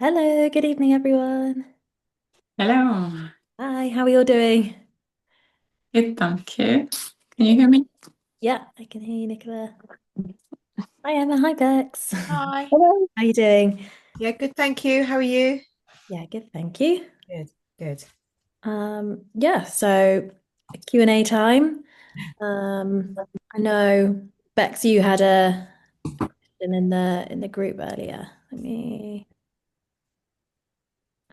Hello, good evening, everyone. Hello. Hi, how are you all doing? Good, thank you. Can you hear me? Yeah, I can hear you, Nicola. Hi, Emma. Hi, Bex. Hi. Hello. How are you doing? Yeah, good. Thank you. How are you? Yeah, good, thank you. Good, good. Yeah, so Q&A time. I know Bex, you had a question in the group earlier. Let me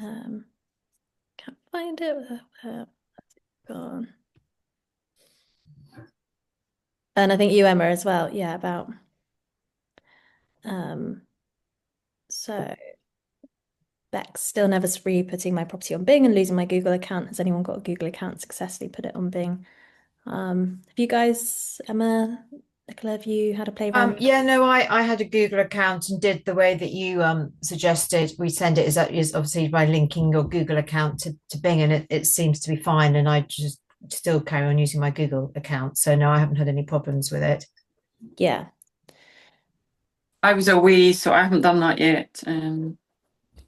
um can't find it. Where it's gone? And I think you, Emma, as well. Yeah, about um so Bex still never re-putting my property on Bing and losing my Google account. Has anyone got a Google account successfully put it on Bing? Have you guys, Emma, Nicola, have you had a play around? Yeah, no, I had a Google account and did the way that you suggested. We send it is obviously by linking your Google account to Bing, and it seems to be fine. And I just still carry on using my Google account. So no, I haven't had any problems with it. Yeah. I was away, so I haven't done that yet.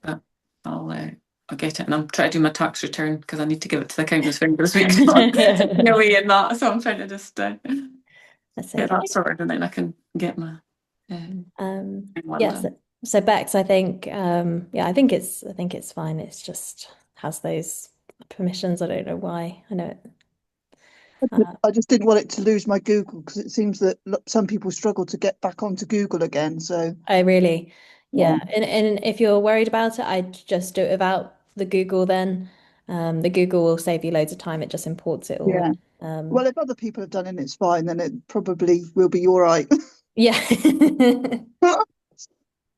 But I'll uh, I'll get it, and I'm trying to do my tax return because I need to give it to the accountant's thing this week. So I'm away in that, so I'm trying to just That's get okay. that sorted, and then I can get my one Yes. done. So Bex, I think, yeah, I think it's fine. It's just has those permissions. I don't know why. I know it. I just didn't want it to lose my Google because it seems that some people struggle to get back onto Google again. So I really, yeah. yeah, And if you're worried about it, I'd just do it without the Google then. The Google will save you loads of time. It just imports it all yeah. in. Well, if other people have done it, it's fine. Then it probably will be all right. Yeah.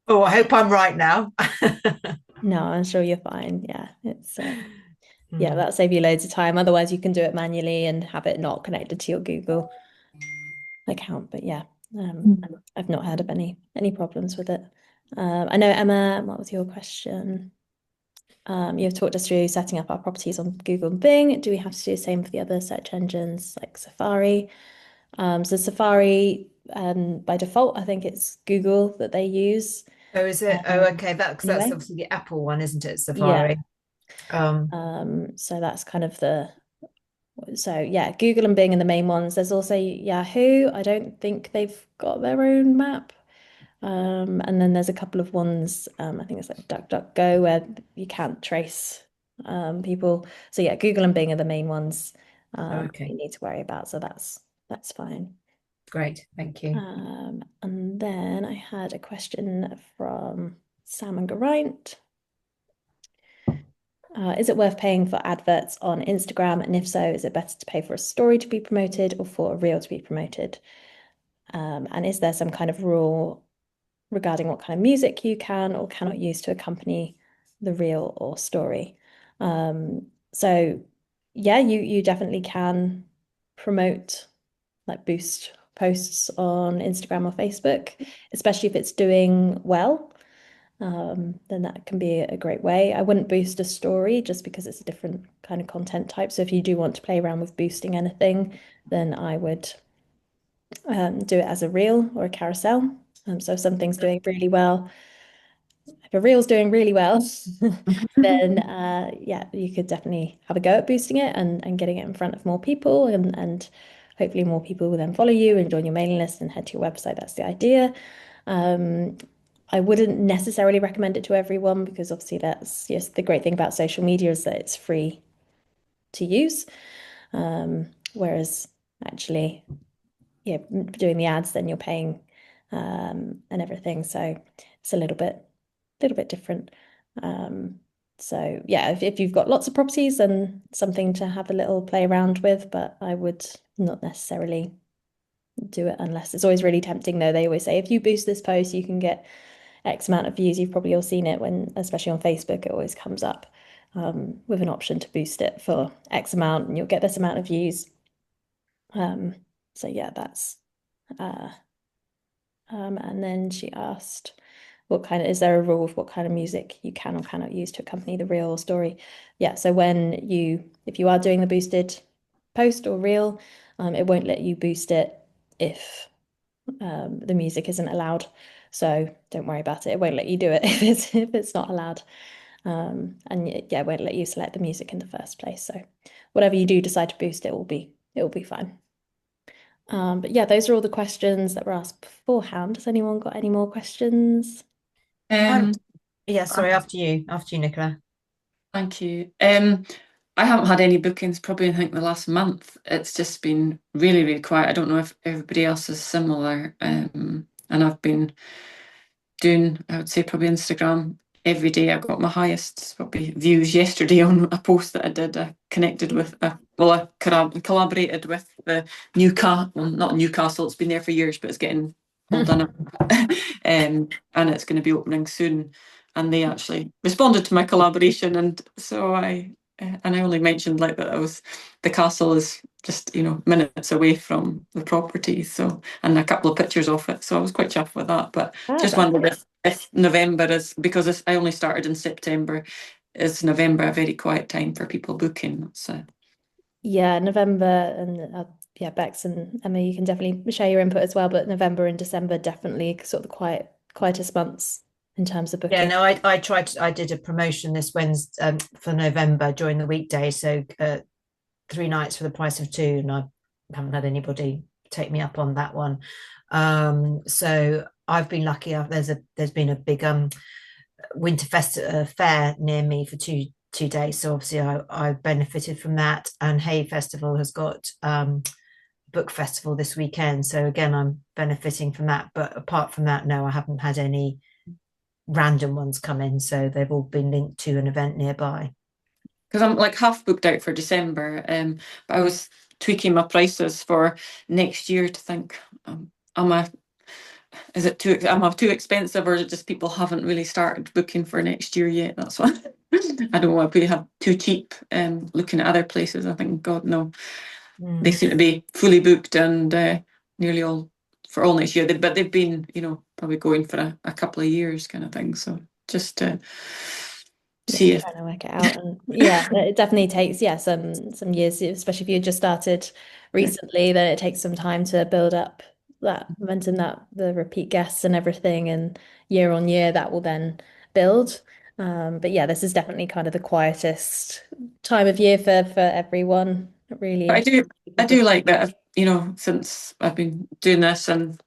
Oh, I hope I'm right now. No, I'm sure you're fine. Yeah, it's yeah, Hmm. that'll save you loads of time. Otherwise, you can do it manually and have it not connected to your Google account. But yeah, I've not heard of any problems with it. I know, Emma, what was your question? You've talked us through setting up our properties on Google and Bing. Do we have to do the same for the other search engines like Safari? So Safari, by default, I think it's Google that they use. Oh, is it? Oh, Um, okay. That's anyway, obviously the Apple one, isn't it? yeah. Safari. Um, So that's kind of the so yeah, Google and Bing are the main ones. There's also Yahoo. I don't think they've got their own map. And then there's a couple of ones, I think it's like DuckDuckGo where you can't trace people. So yeah, Google and Bing are the main ones oh, you okay. need to worry about. So that's fine. Great. Thank you. And then I had a question from Sam and Geraint. Is it worth paying for adverts on Instagram? And if so, is it better to pay for a story to be promoted or for a reel to be promoted? And is there some kind of rule regarding what kind of music you can or cannot use to accompany the reel or story? So yeah, you definitely can promote like boost posts on Instagram or Facebook, especially if it's doing well. Then that can be a great way. I wouldn't boost a story just because it's a different kind of content type. So if you do want to play around with boosting anything, then I would do it as a reel or a carousel. So if something's doing really well, if a reel's doing really well, then yeah, you could definitely have a go at boosting it and getting it in front of more people and hopefully more people will then follow you and join your mailing list and head to your website. That's the idea. Um, I wouldn't necessarily recommend it to everyone because obviously that's yes, the great thing about social media is that it's free to use. Whereas actually, yeah, doing the ads, then you're paying and everything. So it's a little bit different. Um, so yeah, if you've got lots of properties, then something to have a little play around with, but I would not necessarily do it unless it's always really tempting though. They always say if you boost this post, you can get X amount of views. You've probably all seen it when, especially on Facebook, it always comes up with an option to boost it for X amount and you'll get this amount of views. Um, so yeah, that's uh, and then she asked, is there a rule of what kind of music you can or cannot use to accompany the reel or story? Yeah, so if you are doing the boosted post or reel, it won't let you boost it if the music isn't allowed. So don't worry about it. It won't let you do it if it's not allowed. And yeah, it won't let you select the music in the first place. So whatever you do decide to boost, it will be fine. But yeah, those are all the questions that were asked beforehand. Has anyone got any more questions? Um, Yeah, sorry, after you, Nicola. Thank you. I haven't had any bookings probably I think the last month. It's just been really, really quiet. I don't know if everybody else is similar. And I've been doing, I would say probably Instagram every day. I got my highest probably views yesterday on a post that I did. I connected with, I collaborated with the Newcastle, well, not Newcastle, it's been there for years, but it's getting all done up. And it's going to be opening soon. And they actually responded to my collaboration. And so I only mentioned like that the castle is just, minutes away from the property. So, and a couple of pictures of it. So I was quite chuffed with that. But just wondered if November is, because I only started in September, is November a very quiet time for people booking? So yeah, November and yeah, Bex and Emma, you can definitely share your input as well. But November and December definitely sort of the quietest months in terms of booking. Yeah, no, I did a promotion this Wednesday for November during the weekday, so 3 nights for the price of 2, and I haven't had anybody take me up on that one. So I've been lucky. There's been a big winter fair near me for two days, so obviously I benefited from that. And Hay Festival has got book festival this weekend, so again I'm benefiting from that. But apart from that, no, I haven't had any random ones come in, so they've all been linked to an event nearby. because I'm like half booked out for December, but I was tweaking my prices for next year to think, am I too expensive, or is it just people haven't really started booking for next year yet? That's why I don't want to have too cheap. Looking at other places, I think, God no, they seem to be fully booked and nearly all for all next year. But they've been, probably going for a couple of years, kind of thing. So just to see if trying to work it out. And yeah, it definitely takes some years, especially if you just started recently, then it takes some time to build up that momentum, that the repeat guests and everything, and year on year that will then build. But yeah, this is definitely kind of the quietest time of year for everyone. But I Really. do like that, since I've been doing this and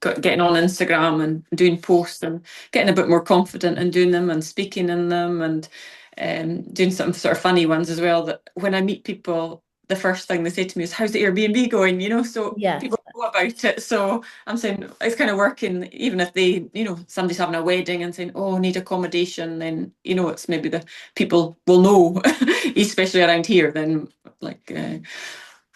getting on Instagram and doing posts and getting a bit more confident in doing them and speaking in them and doing some sort of funny ones as well. That when I meet people, the first thing they say to me is, "How's the Airbnb going?" So Yeah. people know about it. So I'm saying it's kind of working, even if they, somebody's having a wedding and saying, "Oh, need accommodation," then it's maybe the people will know, especially around here. Then like.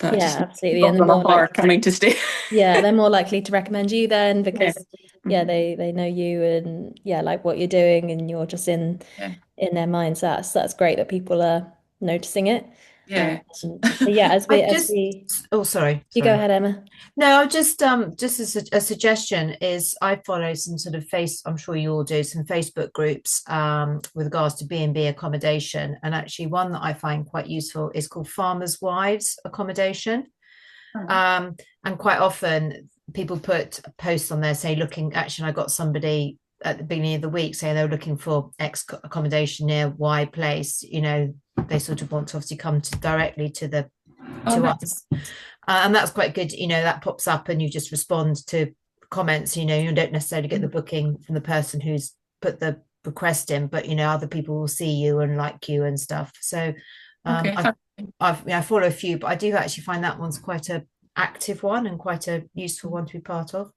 But Yeah, just absolutely. And the more more coming to stay. yeah, they're more likely to recommend you then because Yeah. they know you and like what you're doing and you're just in their minds. That's great that people are noticing it. Yeah. So yeah, as we sorry. You go ahead, Emma. No, just as a suggestion is I follow some sort of I'm sure you all do, some Facebook groups with regards to B&B accommodation, and actually one that I find quite useful is called Farmers' Wives Accommodation. And quite often people put posts on there saying, I got somebody at the beginning of the week saying they were looking for X accommodation near Y place. They sort of want to obviously come directly to us. And that's quite good. That pops up and you just respond to comments. You don't necessarily get the booking from the person who's put the request in, but other people will see you and like you and stuff. So I follow a few, but I do actually find that one's quite a active one and quite a useful one to be part of.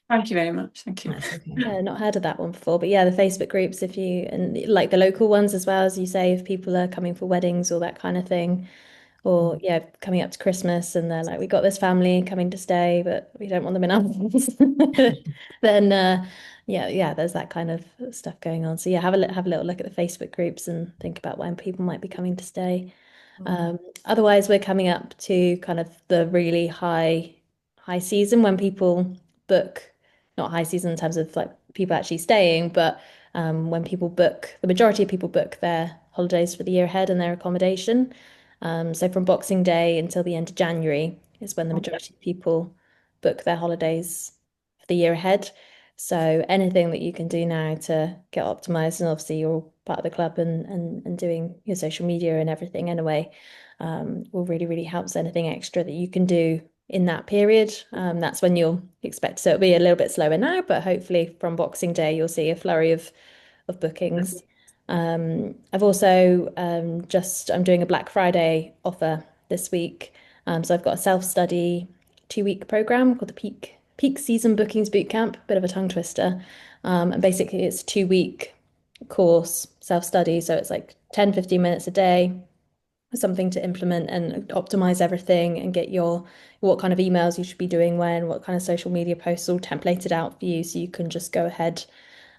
Thank you very much. Thank you. That's okay. Yeah, not heard of that one before, but yeah, the Facebook groups, and like the local ones as well, as you say, if people are coming for weddings or that kind of thing, or yeah, coming up to Christmas and they're like, we got this family coming to stay, but we don't want them in our house, then yeah, there's that kind of stuff going on. So yeah, have a little look at the Facebook groups and think about when people might be coming to stay. Otherwise, we're coming up to kind of the really high season when people book, not high season in terms of like people actually staying, but when people book, the majority of people book their holidays for the year ahead and their accommodation. So from Boxing Day until the end of January is when the majority of people book their holidays for the year ahead. So anything that you can do now to get optimized, and obviously you're all part of the club and doing your social media and everything anyway, will really, really help. So anything extra that you can do in that period, that's when you'll expect. So it'll be a little bit slower now, but hopefully from Boxing Day you'll see a flurry of bookings. I've also I'm doing a Black Friday offer this week. So I've got a self-study 2-week program called the Peak Season Bookings Bootcamp, bit of a tongue twister. And basically it's a 2-week course, self-study. So it's like 10, 15 minutes a day, something to implement and optimize everything and get what kind of emails you should be doing when, what kind of social media posts all templated out for you so you can just go ahead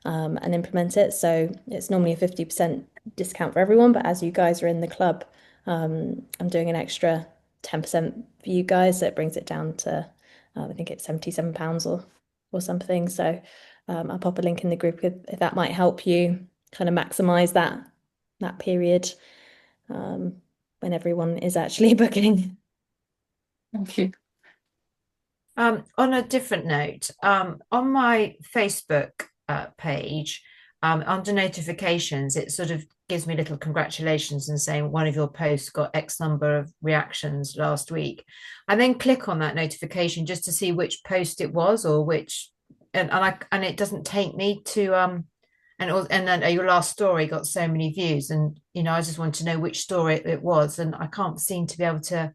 and implement it. So it's normally a 50% discount for everyone, but as you guys are in the club, I'm doing an extra 10% for you guys, so it brings it down to I think it's £77 or something. So I'll pop a link in the group if that might help you kind of maximize that period when everyone is actually booking. Thank you. On a different note, on my Facebook page, under notifications, it sort of gives me little congratulations and saying one of your posts got X number of reactions last week. I then click on that notification just to see which post it was or which, and it doesn't take me to and then your last story got so many views, and I just want to know which story it was, and I can't seem to be able to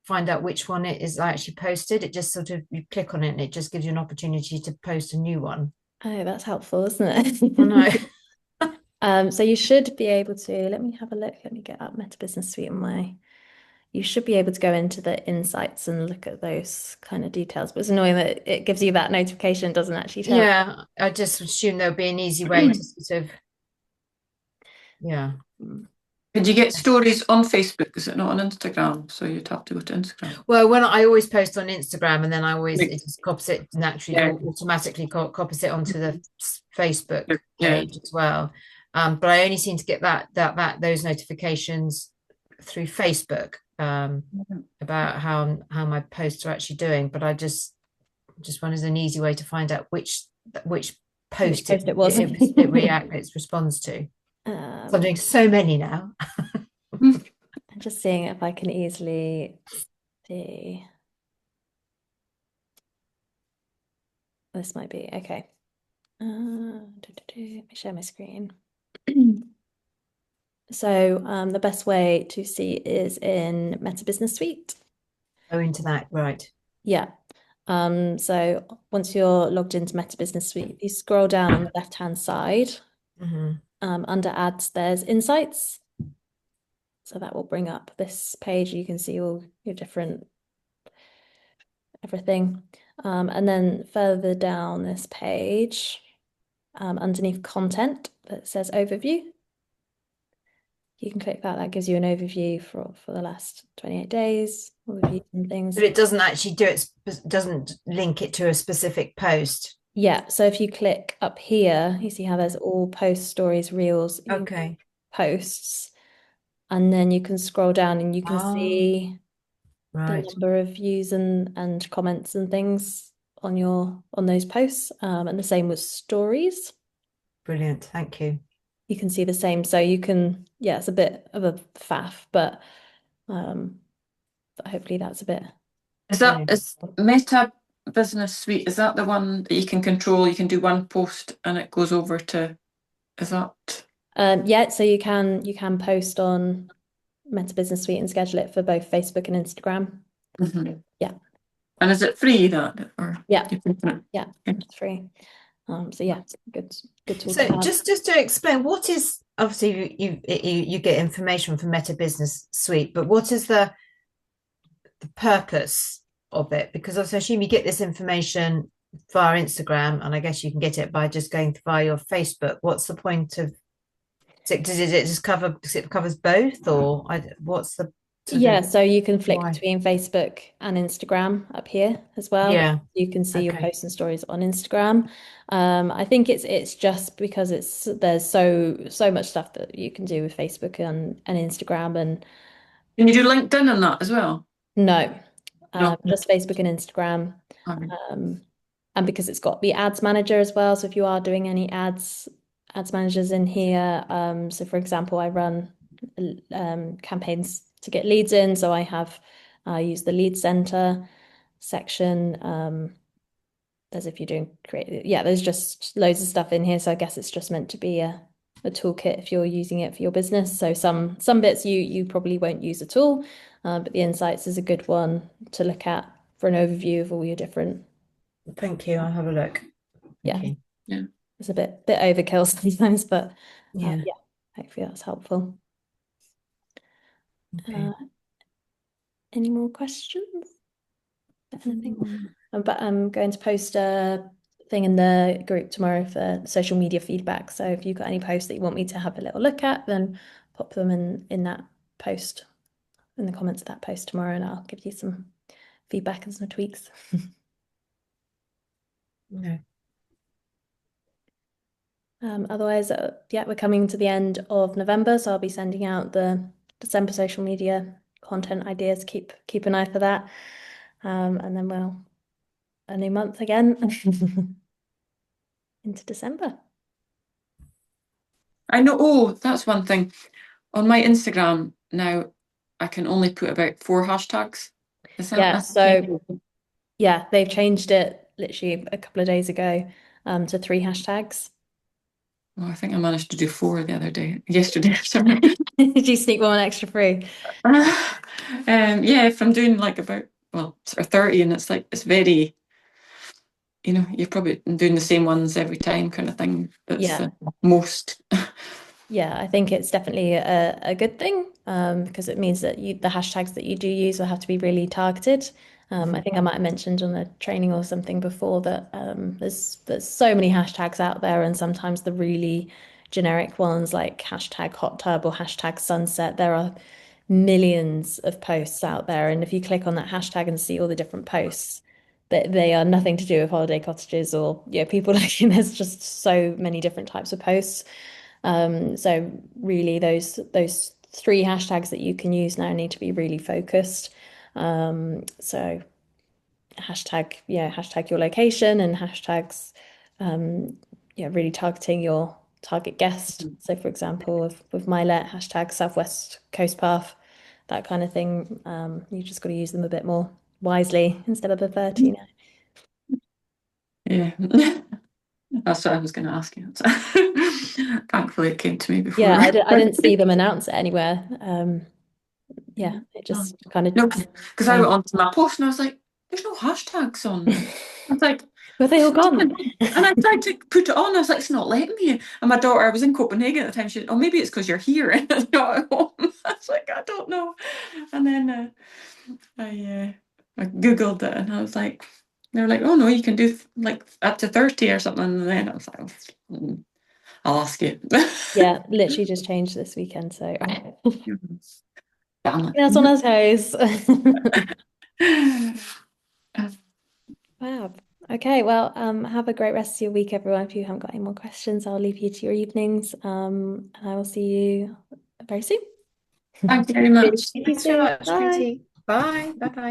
find out which one it is I actually posted. It just sort of, you click on it and it just gives you an opportunity to post a new one. Oh, that's helpful, isn't it? I know. So you should be able to, let me have a look. Let me get up Meta Business Suite on you should be able to go into the insights and look at those kind of details. But it's annoying that it gives you that notification, doesn't actually tell. Yeah, I just assume there'll be an easy way to sort of, yeah. Did you get stories on Facebook? Is it not on Instagram? So you'd have to go to Instagram. Well, when I always post on Instagram, and then I always Right. it just copies it naturally, Yeah. automatically copies it onto the Facebook Yeah. page as well. But I only seem to get those notifications through Facebook about how my posts are actually doing. But I just wanted an easy way to find out which post it was. it responds to. So I'm doing so many now. I'm just seeing if I can easily see. This might be okay. Let me share my screen. So the best way to see is in Meta Business Suite. Go into that, right? Yeah. So once you're logged into Meta Business Suite, you scroll down on the left-hand side. Under ads, there's insights. So that will bring up this page. You can see all your different everything. And then further down this page, underneath content, that says overview. You can click that. That gives you an overview for the last 28 days, all the views and things. But it doesn't actually doesn't link it to a specific post. Yeah. So if you click up here, you see how there's all posts, stories, reels, Okay. posts, and then you can scroll down and you can see right. the number of views and comments and things on those posts. And the same with stories. Brilliant. Thank you. You can see the same. So you can, yeah, it's a bit of a faff, but hopefully that's a bit. Is Meta Business Suite, is that the one that you can control? You can do one post and it goes over to, is that? Yeah, so you can post on Meta Business Suite and schedule it for both Facebook and Instagram. Yeah. And is it free that? Or yeah, it's free. So yeah, it's good tool. So just to explain, what is, obviously you get information from Meta Business Suite, but what is the purpose of it? Because I assume you get this information via Instagram, and I guess you can get it by just going via your Facebook. What's the point of? Does it just cover? Because it covers both, or what's the? Yeah, so you can flick between Facebook and Instagram up here as well. Yeah, you can see your posts and stories on Instagram. I think it's just because there's so much stuff that you can do with Facebook and Instagram. And can you do LinkedIn and that as well? No, just Facebook and Instagram. And because it's got the ads manager as well, so if you are doing any ads managers in here, so for example, I run campaigns to get leads in, so I use the lead center section. There's if you're doing there's just loads of stuff in here, so I guess it's just meant to be a toolkit if you're using it for your business. So some bits you probably won't use at all, but the insights is a good one to look at for an overview of all your different. Thank you. I'll have a look. Yeah. Thank you. Yeah. It's a bit overkill sometimes, but Yeah. hopefully that's helpful. Okay. Any more questions? Anything? But I'm going to post a thing in the group tomorrow for social media feedback. So if you've got any posts that you want me to have a little look at, then pop them in that post, in the comments of that post tomorrow, and I'll give you some feedback and some tweaks. No. Otherwise, we're coming to the end of November, so I'll be sending out the December social media content ideas. Keep an eye for that, and then we'll a new month again into December. I know. Oh, that's one thing. On my Instagram now, I can only put about 4 hashtags. Is that Yeah, so yeah, they've changed it literally a couple of days ago to 3 hashtags. Well, I think I managed to do 4 the other day. Yesterday, sorry. Did you sneak one extra through? Yeah, if I'm doing like about sort of 30, and it's like it's very, you're probably doing the same ones every time kind of thing. That's most. Yeah, I think it's definitely a good thing because it means that the hashtags that you do use will have to be really targeted. I think I might have mentioned on a training or something before that there's so many hashtags out there, and sometimes the really generic ones like hashtag hot tub or hashtag sunset, there are millions of posts out there, and if you click on that hashtag and see all the different posts, that they are nothing to do with holiday cottages or people looking. There's just so many different types of posts. So really those 3 hashtags that you can use now need to be really focused. So hashtag your location, and hashtags really targeting your target guest. So for example, with Milet, hashtag Southwest Coast Path, that kind of thing. You just got to use them a bit more wisely instead of the 30 now. Yeah. That's what I was going to ask you. Thankfully, it came to me before. Yeah, I didn't see them announce it anywhere. It just kind of. No, because I went onto my post and I was like, "There's no hashtags on." I was like, Were they all gone? And I tried to put it on. I was like, "It's not letting me." And my daughter, I was in Copenhagen at the time. She said, "Oh, maybe it's because you're here and not at home." I was like, "I don't know." And then I Googled it, and I was like, they were like, "Oh no, you can do like up to 30 or something." And then I was like, "I'll ask you." Yeah, literally just changed this weekend, so Damn it. that's on our toes. Wow. Okay, well, have a great rest of your week, everyone. If you haven't got any more questions, I'll leave you to your evenings. And I will see you very soon. Thank you very much. See you Thanks very soon. much, Bye. Katie. Bye. Bye-bye.